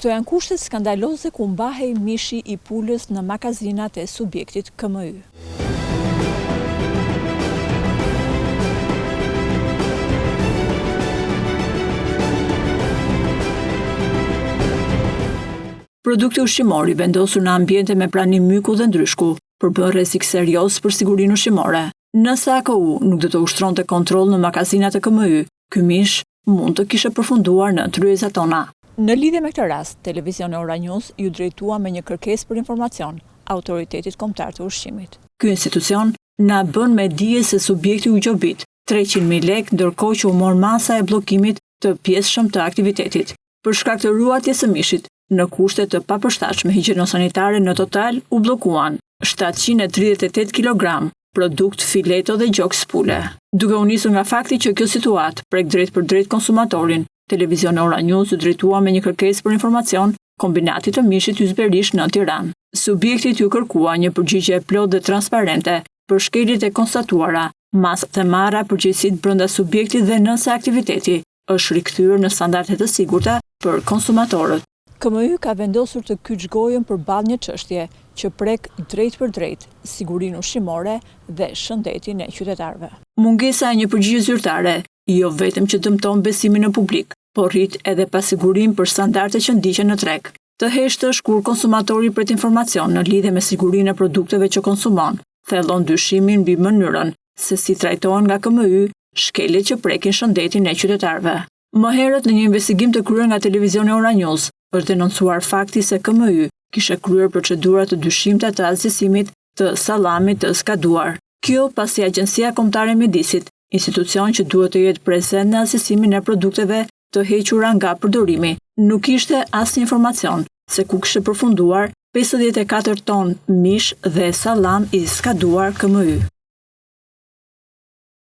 Këto janë kushtet skandaloze ku mbahej mishi i pulës në magazinat e subjektit KMY. Produkte ushqimori vendosur në ambiente me pranim myku dhe ndryshku përbën rrezik serioz për sigurinë ushqimore. Nëse AKU nuk do të ushtronte kontroll në magazinat e KMY, ky mish mund të kishte përfunduar në tryezat tona. Në lidhje me këtë rast, televizioni Ora News ju drejtua me një kërkesë për informacion Autoritetit Kombëtar të Ushqimit. Ky institucion na bën me dije se subjekti u gjobit 300.000 lekë, ndërkohë që u mor masa e bllokimit të pjesëshëm të aktivitetit. Për shkak të ruajtjes së mishit, në kushte të papërshtatshme higjieno-sanitare në total u bllokuan 738 kg produkt fileto dhe gjoks pule. Duke u nisur nga fakti që kjo situatë prek drejt për drejt konsumatorin, televizioni Ora News u drejtua me një kërkesë për informacion kombinatit të mishit Ysberish në Tiranë. Subjektit ju kërkua një përgjigje plot dhe transparente për shkeljet e konstatuara, masat e marra, përgjegjësitë brenda subjektit dhe nëse aktiviteti është rikthyer në standarde të sigurta për konsumatorët. KMY ka vendosur të kyçgojën përballë një çështje që prek drejt për drejt sigurinë ushqimore dhe shëndetin e qytetarëve. Mungesa e një përgjigje zyrtare jo vetëm që dëmton besimin në publik, por rrit edhe pasigurim për standarde që ndiqen në treg. Të heshtë është kur konsumatori pret informacion në lidhje me sigurinë e produkteve që konsumon, thellon dyshimin mbi mënyrën se si trajtohen nga KMY shkeljet që prekin shëndetin e qytetarëve. Më herët në një investigim të kryer nga televizioni Ora News, është denoncuar fakti se KMY kishte kryer procedura të dyshimta të azësimit të sallamit të skaduar. Kjo pasi Agjencia Kombëtare e Mjedisit, institucion që duhet të jetë prezent në azësimin e produkteve të hequra nga përdorimi, nuk kishte asnjë informacion se ku kishte përfunduar 54 ton mish dhe sallam i skaduar KMY.